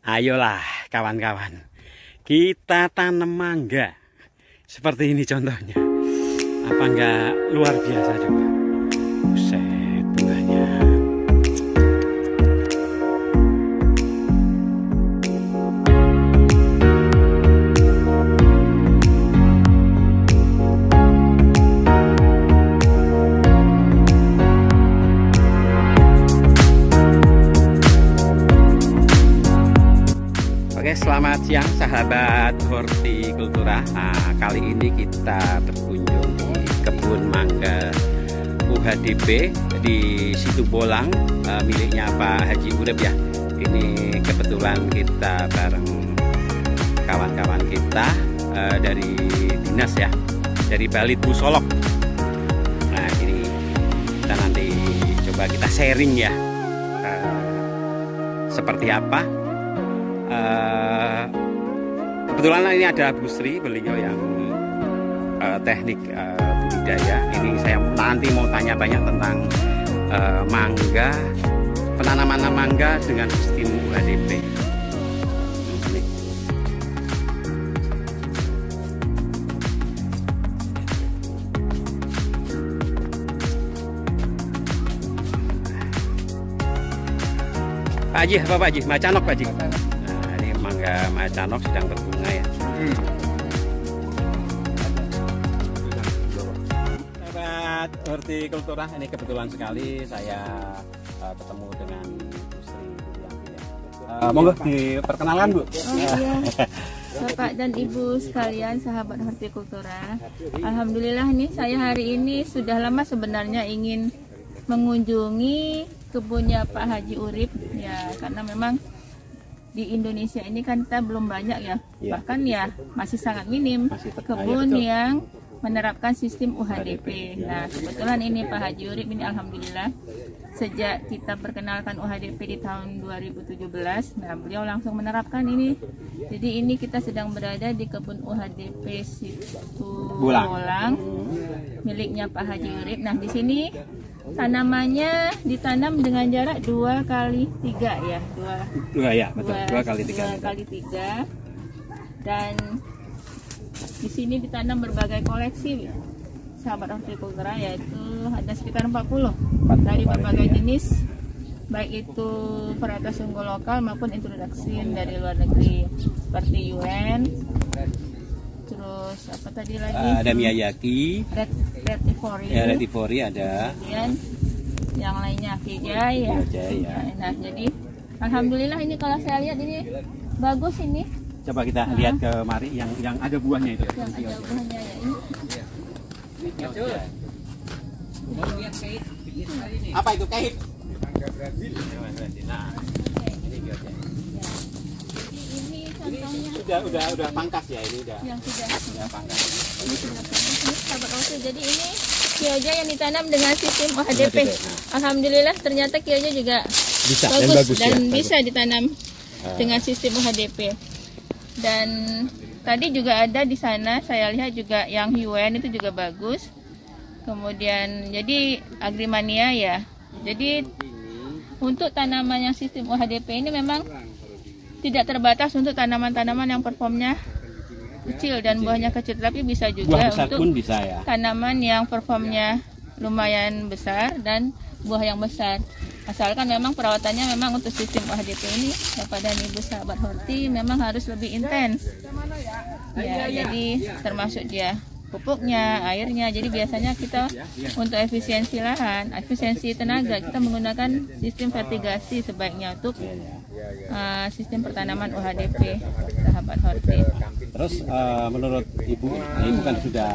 Ayolah kawan-kawan, kita tanam mangga. Seperti ini contohnya. Apa enggak luar biasa coba? Buset bunganya. Oke, selamat siang sahabat hortikultura. Nah, kali ini kita berkunjung di kebun mangga UHDP di Situbolang, miliknya Pak Haji Urip ya. Ini kebetulan kita bareng kawan-kawan kita dari dinas ya, dari Balitbu Solok. Nah, ini kita nanti coba kita sharing ya, seperti apa. Kebetulan ini ada Bu Sri, beliau yang teknik budidaya. Ini saya nanti mau tanya banyak tentang mangga, penanaman mangga dengan sistem UHDP. Pak Haji, apa Pak Haji? Macanok Pak Haji? Mangga macanok sedang berbunga ya. Sahabat hortikultura, ini kebetulan sekali saya ketemu dengan Bu Sri Widianti ya. Monggo diperkenalkan Bu. Iya. Bapak dan Ibu sekalian sahabat hortikultura, alhamdulillah nih saya hari ini sudah lama sebenarnya ingin mengunjungi kebunnya Pak Haji Urip ya, karena memang di Indonesia ini kan kita belum banyak ya, bahkan ya masih sangat minim kebun yang menerapkan sistem UHDP. Nah, kebetulan ini Pak Haji Urip ini alhamdulillah sejak kita perkenalkan UHDP di tahun 2017, nah beliau langsung menerapkan ini. Jadi ini kita sedang berada di kebun UHDP Situbolang miliknya Pak Haji Urip. Nah, di sini tanamannya ditanam dengan jarak 2 kali 3 ya, 2 kali 3. Dan di sini ditanam berbagai koleksi sahabat hortikultura, yaitu ada sekitar 40 dari berbagai jenis, baik itu varietas unggul lokal maupun introduksi dari luar negeri seperti UN. Terus apa tadi lagi? Ada Miyazaki, Retivori. Ya, Retivori ada. Kemudian yang lainnya Vijay ya. Nah, jadi alhamdulillah ini kalau saya lihat ini bagus ini. Coba kita lihat ke mari yang ada buahnya itu. Yang ada buahnya ya ini. Apa itu kahit? Nah, ini biasa. Sudah pangkas ya, ini udah. Yang sudah pangkas. Ini sudah pangkas. Sahabat Oke, jadi ini kioja yang ditanam dengan sistem UHDP. Alhamdulillah ternyata kioja juga bagus dan ya, bisa ditanam dengan sistem UHDP. Dan tadi juga ada di sana saya lihat juga yang UN itu juga bagus. Kemudian jadi Agrimania ya. Jadi untuk tanaman yang sistem UHDP ini memang tidak terbatas untuk tanaman-tanaman yang performnya kecil dan buahnya kecil, tapi bisa juga untuk bisa, ya? tanaman yang performnya lumayan besar dan buah yang besar. Asalkan memang perawatannya memang untuk sistem UHDP ini Bapak dan Ibu sahabat horti memang harus lebih intens. Ya, jadi termasuk dia pupuknya, airnya. Jadi biasanya kita untuk efisiensi lahan, efisiensi tenaga kita menggunakan sistem vertigasi sebaiknya untuk sistem pertanaman UHDP sahabat horti. Terus menurut Ibu, Ibu kan sudah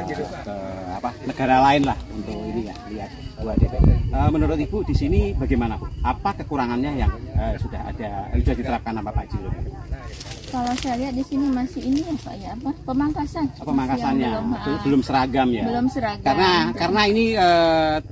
ke negara lain lah untuk ini ya, lihat UHDP. Menurut Ibu di sini bagaimana Bu? Apa kekurangannya yang sudah diterapkan apa Pak Haji? kalau saya lihat di sini masih ini ya Pak ya, apa pemangkasan? Pemangkasannya belum seragam ya. Belum seragam. Karena ini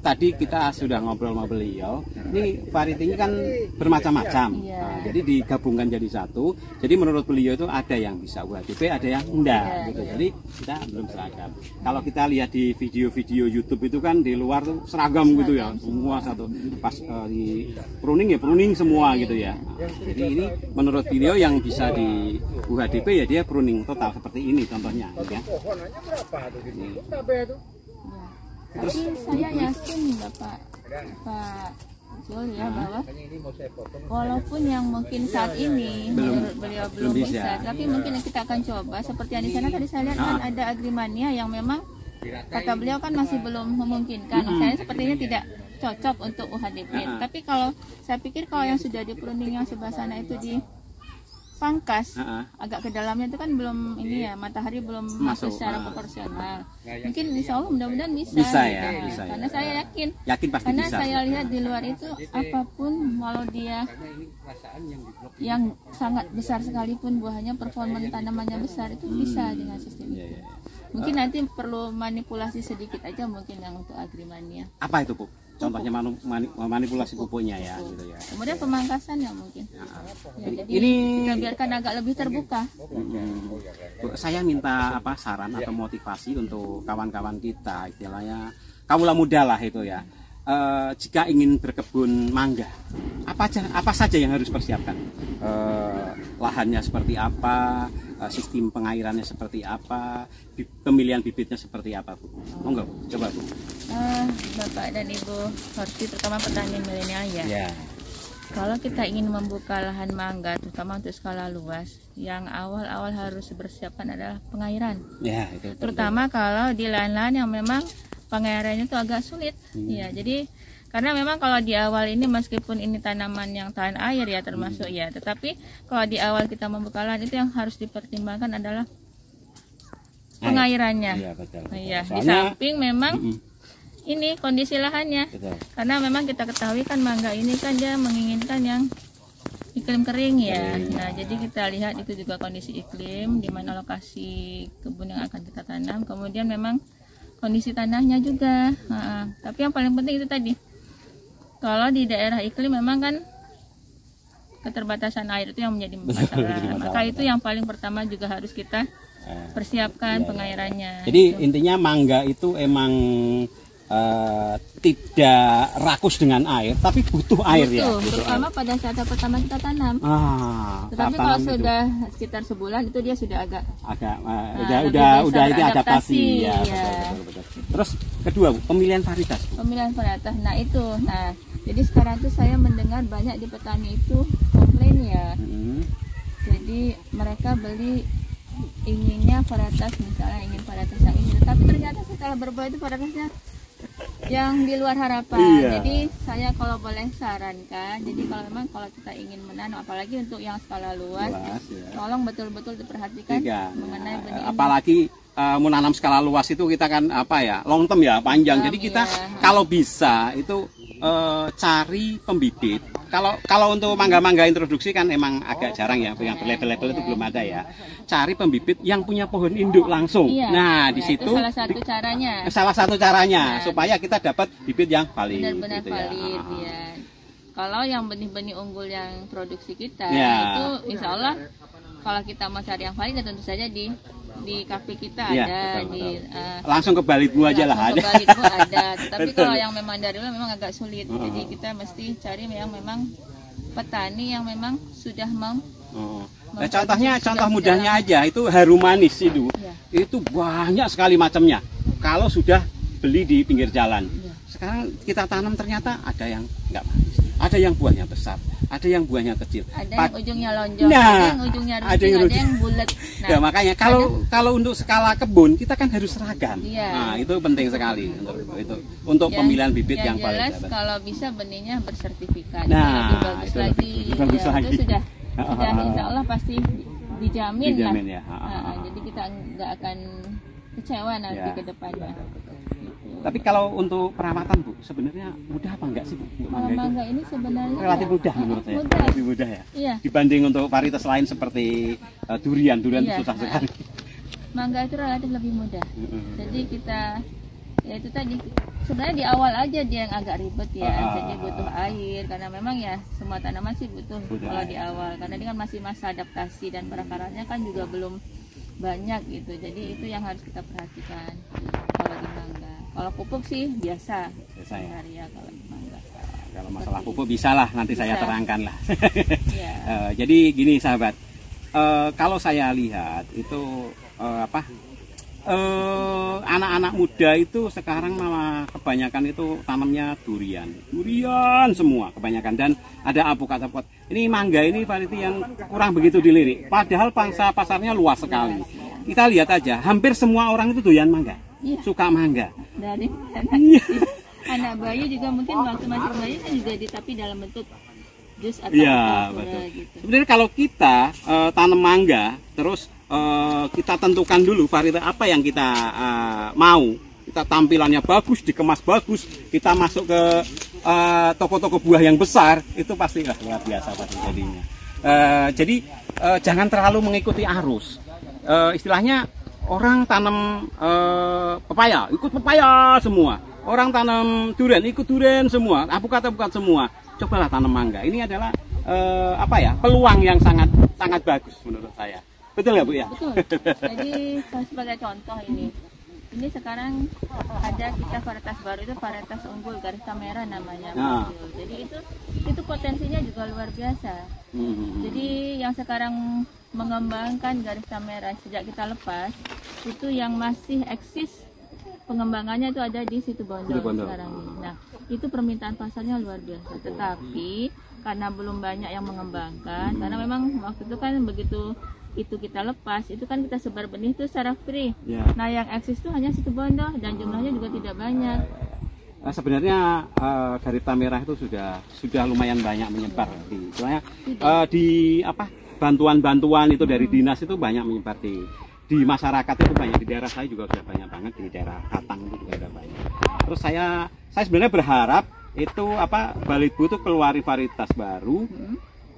tadi kita sudah ngobrol sama beliau. Ini varietinya kan bermacam-macam. Iya. Nah, jadi digabungkan jadi satu. Jadi menurut beliau itu ada yang bisa UHDP, ada yang enggak gitu. Iya. Jadi kita belum seragam. Kalau kita lihat di video-video YouTube itu kan di luar tuh seragam gitu ya, semua satu. Pas di pruning ya pruning semua gitu ya. Nah, jadi ini menurut beliau yang bisa di UHDP ya dia pruning total seperti ini contohnya ya. Pohonannya berapa tuh gitu? Berapa itu? Tapi saya yakin Pak Jul ya bahwa walaupun yang mungkin saat ini menurut beliau belum bisa, tapi mungkin kita akan coba seperti yang di sana tadi saya lihat kan ada Agrimania yang memang kata beliau kan masih belum memungkinkan. Saya sepertinya tidak cocok untuk UHDP. Tapi kalau saya pikir kalau yang sudah di pruning yang sebelah sana itu di pangkas agak ke dalamnya itu kan belum ini ya, matahari belum masuk secara proporsional. Mungkin insya Allah mudah-mudahan bisa ya, gitu. bisa Karena saya yakin pasti karena bisa. saya lihat di luar itu apapun walau dia yang sangat besar sekalipun buahnya performa tanamannya besar itu bisa dengan sistem itu. Mungkin nanti perlu manipulasi sedikit aja mungkin yang untuk Agrimania. Apa itu Bu? Contohnya manipulasi pupuknya ya gitu ya. Kemudian pemangkasan ya mungkin. Ya, jadi ini kita biarkan agak lebih terbuka. Saya minta saran atau motivasi untuk kawan-kawan kita, istilahnya kaula muda lah itu ya. Jika ingin berkebun mangga, apa saja yang harus persiapkan? Lahannya seperti apa, sistem pengairannya seperti apa, pemilihan bibitnya seperti apa Bu? Monggo, coba Bu. Bapak dan Ibu horti terutama petani milenial ya. Kalau kita ingin membuka lahan mangga terutama untuk skala luas, yang awal-awal harus dipersiapkan adalah pengairan. Ya, itu terutama kalau di lahan-lahan yang memang pengairannya itu agak sulit. Ya, jadi karena memang kalau di awal ini meskipun ini tanaman yang tahan air ya termasuk ya, tetapi kalau di awal kita membuka lahan itu yang harus dipertimbangkan adalah pengairannya. Iya, betul. Iya, di samping memang ini kondisi lahannya. Betul. Karena memang kita ketahui kan mangga ini kan dia menginginkan yang iklim kering ya. Nah, jadi kita lihat itu juga kondisi iklim di mana lokasi kebun yang akan kita tanam, kemudian memang kondisi tanahnya juga. Tapi yang paling penting itu tadi, kalau di daerah iklim memang kan keterbatasan air itu yang menjadi masalah. Maka itu yang paling pertama juga harus kita persiapkan pengairannya. Jadi intinya mangga itu emang tidak rakus dengan air, tapi butuh air ya. Terutama pada saat pertama kita tanam. Tetapi kalau sudah sekitar sebulan itu dia sudah agak udah itu adaptasi ya. Betul. Terus kedua Bu, pemilihan varietas. Pemilihan varietas. Nah jadi sekarang tuh saya mendengar banyak di petani itu komplain ya. Jadi mereka beli inginnya varietas, misalnya ingin varietas yang ini, tapi ternyata setelah berbuah itu varietasnya yang di luar harapan. Jadi saya kalau boleh sarankan, jadi kalau memang kalau kita ingin menanam apalagi untuk yang skala luas tolong betul-betul diperhatikan mengenai benih. Apalagi menanam skala luas itu kita kan long term ya, panjang. Jadi kita kalau bisa itu cari pembibit. Kalau untuk mangga-mangga introduksi kan emang agak jarang ya, yang berlabel-label itu belum ada ya. Cari pembibit yang punya pohon induk langsung. Nah, di situ itu salah satu caranya. Salah satu caranya supaya kita dapat bibit yang valid. Benar-benar gitu valid ya. Kalau yang benih-benih unggul yang produksi kita itu insya Allah kalau kita mau cari yang valid tentu saja di kafe kita ada betul. Langsung ke Balitmu aja lah ada. Balitmu ada. Tapi kalau yang memang dari luar memang agak sulit. Jadi kita mesti cari yang memang petani yang memang sudah Nah, contoh mudahnya aja itu harum manis itu. Itu banyak sekali macamnya. Kalau sudah beli di pinggir jalan. Sekarang kita tanam ternyata ada yang enggak manis. Ada yang buahnya besar, ada yang buahnya kecil. Ada yang ujungnya lonjong, ada yang ujungnya runcing, ada yang bulat. Nah, makanya kalau untuk skala kebun kita kan harus seragam. Nah, itu penting sekali untuk pemilihan bibit yang paling jelas. Kalau bisa benihnya bersertifikat. Lebih bagus lagi. Itu sudah insya Allah pasti dijamin lah. Ya. Jadi kita nggak akan kecewa nanti ke depannya. Tapi kalau untuk perawatan Bu, sebenarnya mudah apa enggak sih Bu? Kalau mangga ini sebenarnya relatif ya, mudah menurut saya. mudah. Lebih mudah ya. Iya. Dibanding untuk varietas lain seperti durian itu Iya, susah sekali. Mangga itu relatif lebih mudah. Jadi kita ya itu tadi sebenarnya di awal aja dia yang agak ribet ya. Jadi butuh air karena memang ya semua tanaman sih butuh kalau air. di awal karena ini kan masih masa adaptasi dan perakarannya kan juga belum banyak gitu. Jadi itu yang harus kita perhatikan kalau di mangga. Kalau pupuk sih biasa ya. ya kalau di mangga. Kalau masalah pupuk bisa lah nanti saya Bisa. terangkan lah. Ya. Jadi gini sahabat, kalau saya lihat itu anak-anak muda itu sekarang malah kebanyakan itu tanamnya durian semua kebanyakan, dan ada apokat. Ini mangga ini variety yang kurang begitu dilirik, padahal pangsa pasarnya luas sekali. Kita lihat aja, hampir semua orang itu doyan mangga, suka mangga. Dari anak bayi juga mungkin waktu masih bayi kan juga tapi dalam bentuk jus atau betul. Gitu. Sebenarnya kalau kita tanam mangga terus kita tentukan dulu varietas apa yang kita mau, kita tampilannya bagus, dikemas bagus, kita masuk ke toko-toko buah yang besar, itu pasti luar biasa pasti jadinya. Jadi jangan terlalu mengikuti arus. Istilahnya orang tanam pepaya, ikut pepaya semua. Orang tanam durian, ikut durian semua. Apukat semua. Cobalah tanam mangga. Ini adalah peluang yang sangat bagus menurut saya. Betul nggak Bu ya? Betul. Jadi sebagai contoh ini sekarang ada kita varietas baru itu varietas unggul Garista merah namanya. Jadi itu potensinya juga luar biasa. Jadi yang sekarang mengembangkan Garista merah sejak kita lepas itu yang masih eksis pengembangannya itu ada di Situbondo sekarang ini. Nah itu permintaan pasarnya luar biasa. Tetapi karena belum banyak yang mengembangkan, karena memang waktu itu kan begitu itu kita lepas, itu kan kita sebar benih itu secara free. Nah yang eksis itu hanya Situbondo dan jumlahnya juga tidak banyak. Sebenarnya Garista merah itu sudah lumayan banyak menyebar di bantuan-bantuan itu dari dinas itu banyak menyebar di masyarakat itu banyak, di daerah saya juga sudah banyak banget, di daerah Katang itu juga sudah banyak. Terus saya sebenarnya berharap itu Balitbu itu keluari varietas baru.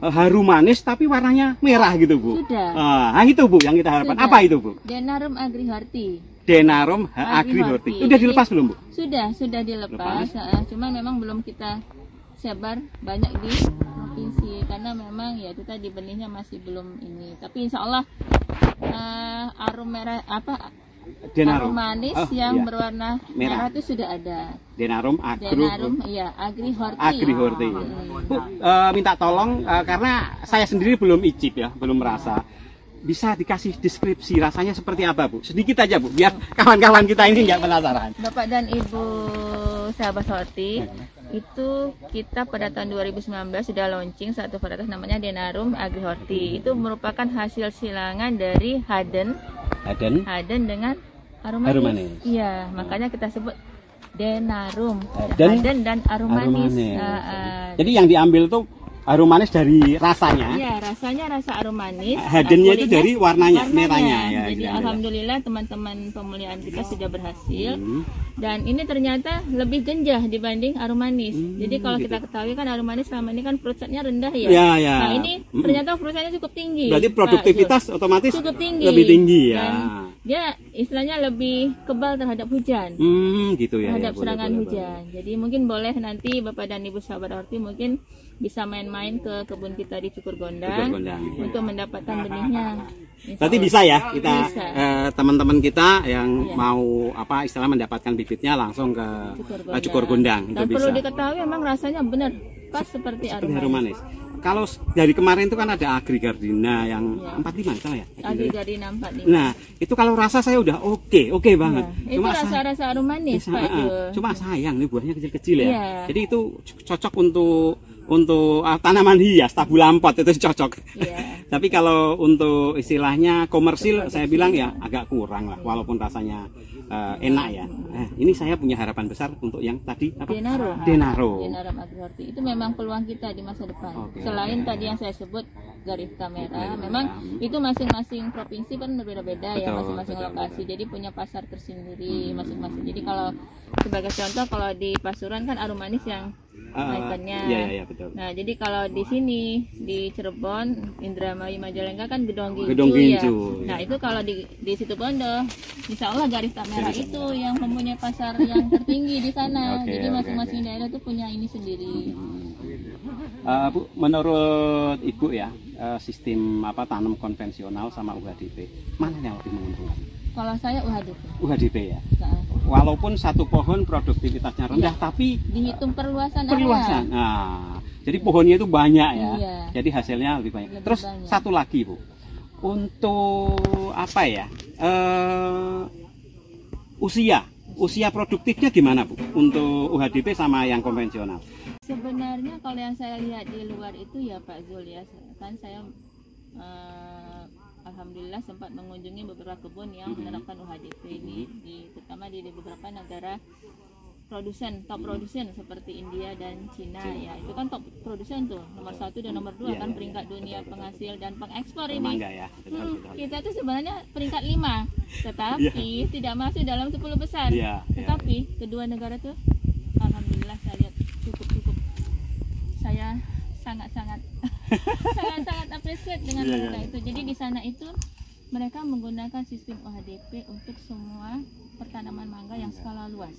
Harum manis tapi warnanya merah gitu Bu. Sudah. Nah itu Bu yang kita harapkan. Sudah. Apa itu Bu? Denarum agrihorti. Denarum agrihorti. Sudah dilepas belum Bu? Sudah dilepas. Cuma memang belum kita sebar banyak di provinsi karena memang ya itu tadi benihnya masih belum ini. Tapi insya Allah arum merah Denarum. Harum manis yang berwarna merah itu sudah ada. Denarum agrihorti. Bu, minta tolong karena saya sendiri belum icip ya, belum merasa. Bisa dikasih deskripsi rasanya seperti apa Bu? Sedikit aja Bu, biar kawan-kawan kita ini nggak penasaran. Bapak dan Ibu sahabat horti, itu kita pada tahun 2019 sudah launching satu varietas namanya Denarum agrihorti. Itu merupakan hasil silangan dari Haden dengan harum manis. Iya, makanya kita sebut Denarum. Haden dan harum manis. Jadi yang diambil tuh harum manis dari rasanya. Iya, rasanya rasa harum manis. Hadennya itu dari warnanya. Merahnya. Ya, jadi alhamdulillah teman-teman pemulihan kita sudah berhasil. Dan ini ternyata lebih genjah dibanding harum manis. Jadi kalau kita ketahui kan harum manis selama ini kan fruit setnya rendah ya. Nah ini ternyata fruit setnya cukup tinggi. Berarti produktivitas otomatis cukup tinggi. Lebih tinggi ya. Dan dia istilahnya lebih kebal terhadap hujan. Gitu ya. Terhadap serangan hujan. Jadi mungkin boleh nanti Bapak dan Ibu sahabat horti mungkin bisa main-main ke kebun kita di Cukur Gondang untuk mendapatkan benihnya. Berarti bisa ya kita teman-teman kita yang mau istilah mendapatkan bibitnya langsung ke Cukur Gondang. Dan perlu diketahui memang rasanya benar pas seperti harum manis. Kalau dari kemarin itu kan ada Agri Gardina yang 45 salah ya? Agri Gardina 45. Nah, itu kalau rasa saya udah oke banget. Itu rasa-rasa harum manis Pak Jo. Cuma sayang nih buahnya kecil-kecil ya. Jadi itu cocok untuk tanaman hias, tabu lampot itu cocok. Tapi kalau untuk istilahnya komersil saya bilang ya agak kurang lah, walaupun rasanya enak ya. Ini saya punya harapan besar untuk yang tadi Denarum agrihorti. Itu memang peluang kita di masa depan. Selain tadi yang saya sebut garis kamera. Memang itu masing-masing provinsi kan berbeda-beda ya, masing-masing lokasi. Jadi punya pasar tersendiri masing-masing. Jadi kalau sebagai contoh, kalau di Pasuruan kan Arum Manis yang ikonnya. Iya, betul. Nah, jadi kalau di sini di Cirebon, Indramayu, Majalengka kan Gedong Gincu, Gedong Gincu, ya. Nah, itu kalau di Situbondo, insya Allah garis kamera itu yang mempunyai pasar yang tertinggi di sana. Jadi masing-masing daerah itu punya ini sendiri. Bu, menurut Ibu ya, sistem tanam konvensional sama UHDP, mana yang lebih menguntungkan? Kalau saya UHDP. UHDP ya. Walaupun satu pohon produktivitasnya rendah, tapi dihitung perluasan. Nah, jadi pohonnya itu banyak ya. Iya. Jadi hasilnya lebih banyak. Terus satu lagi Bu, untuk usia produktifnya gimana Bu? Untuk UHDP sama yang konvensional? Sebenarnya kalau yang saya lihat di luar itu ya Pak Zul ya, kan saya alhamdulillah sempat mengunjungi beberapa kebun yang menerapkan UHDP ini, terutama di beberapa negara top produsen seperti India dan Cina ya. Itu kan top produsen tuh, nomor 1 dan nomor 2 kan peringkat dunia penghasil dan pengekspor ini. Ya, kita tuh sebenarnya peringkat 5, tetapi tidak masuk dalam 10 besar. Tetapi kedua negara tuh alhamdulillah saya lihat cukup. Saya sangat appreciate dengan mereka itu. Jadi di sana itu mereka menggunakan sistem UHDP untuk semua pertanaman mangga yang skala luas.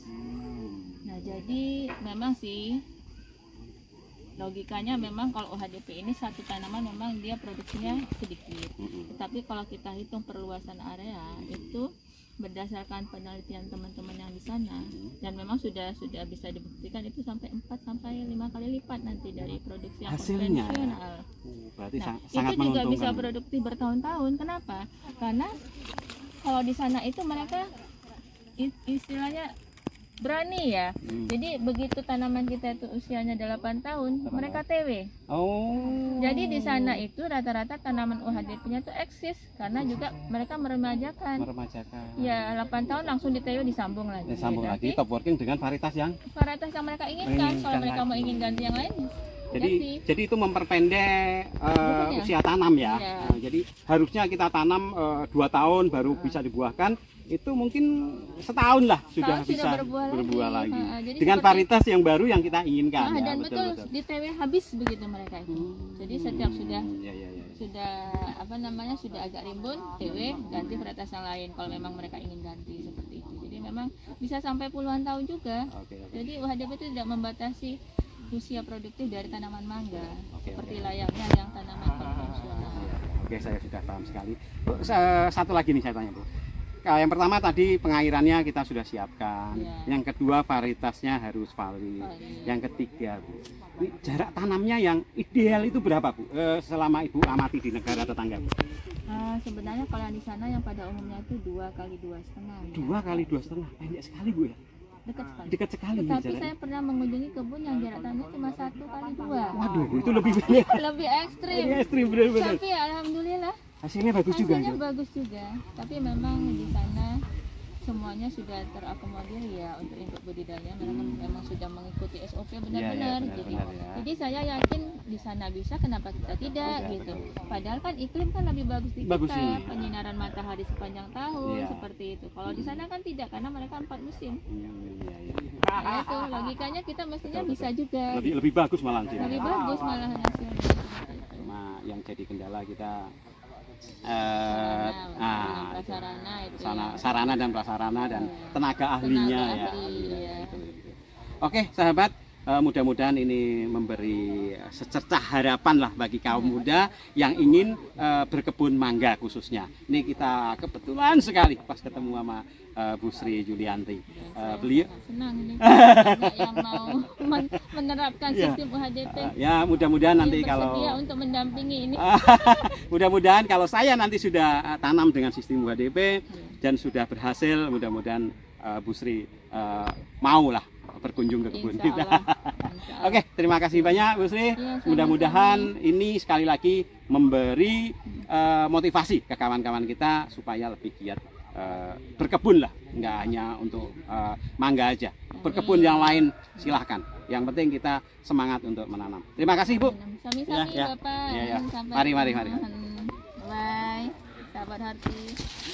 Nah, jadi memang sih logikanya memang kalau UHDP ini satu tanaman memang dia produksinya sedikit. Tetapi kalau kita hitung perluasan area itu berdasarkan penelitian teman-teman yang di sana, dan memang sudah bisa dibuktikan itu sampai 4 sampai 5 kali lipat nanti dari produksi yang hasilnya konvensional. Berarti nah, sangat itu juga bisa produktif bertahun-tahun. Kenapa? Karena kalau di sana itu mereka istilahnya berani ya. Jadi begitu tanaman kita itu usianya 8 tahun, mereka TW. Jadi di sana itu rata-rata tanaman UHDP-nya itu eksis karena juga mereka meremajakan. Ya, 8 tahun langsung di TW disambung lagi. Top working dengan varietas yang mereka inginkan. Kalau mereka mau ingin ganti yang lain, jadi itu memperpendek usia tanam ya. Jadi harusnya kita tanam 2 tahun baru bisa dibuahkan. Itu mungkin setahun lah sudah bisa berbuah lagi. Dengan varietas yang baru yang kita inginkan. Dan betul di TW habis begitu mereka itu. Jadi setiap sudah sudah agak rimbun, TW ganti varietas yang lain kalau memang mereka ingin ganti seperti itu. Jadi memang bisa sampai puluhan tahun juga. Jadi UHDP itu tidak membatasi usia produktif dari tanaman mangga seperti layaknya yang tanaman konvensional. Saya sudah paham sekali. Satu lagi nih saya tanya Bu. Yang pertama tadi pengairannya kita sudah siapkan. Yang kedua varietasnya harus valid. Yang ketiga Bu, jarak tanamnya yang ideal itu berapa Bu? Selama Ibu amati di negara tetangga Bu? Sebenarnya kalau di sana yang pada umumnya itu 2 kali 2,5. 2 kali 2,5, pendek sekali Bu ya? Dekat sekali. Tapi saya pernah mengunjungi kebun yang jarak tanamnya cuma 1 kali 2. Waduh, itu lebih banyak. Lebih ekstrim. Benar-benar. Tapi alhamdulillah hasilnya bagus juga. Tapi memang di sana semuanya sudah terakomodir ya untuk induk budidaya. Memang sudah mengikuti SOP benar-benar. Jadi saya yakin di sana bisa, kenapa kita tidak gitu. Padahal kan iklim kan lebih bagus di kita, penyinaran matahari sepanjang tahun seperti itu. Kalau di sana kan tidak, karena mereka 4 musim. Nah, itu logikanya kita mestinya bisa juga. Lebih bagus malah sih. Lebih bagus malah hasilnya. Cuma yang jadi kendala kita sarana dan prasarana dan tenaga ahlinya ya. Oke sahabat, mudah-mudahan ini memberi secercah harapan lah bagi kaum muda yang ingin berkebun mangga khususnya. Ini kita kebetulan sekali pas ketemu sama Bu Sri Julianti. Beliau senang ini yang mau menerapkan sistem UHDP. Ya mudah-mudahan nanti kalau untuk mendampingi ini. Mudah-mudahan kalau saya nanti sudah tanam dengan sistem UHDP dan sudah berhasil, mudah-mudahan Bu Sri mau lah berkunjung ke kebun kita. Oke, terima kasih banyak Bu Sri. Mudah-mudahan ini sekali lagi memberi motivasi ke kawan-kawan kita supaya lebih giat berkebun lah, nggak hanya untuk mangga aja, berkebun yang lain silahkan. Yang penting kita semangat untuk menanam. Terima kasih Bu. Sami-sami Ya, ya. Bapak. Ya, ya. Sampai Mari. Bye, sahabat Horti.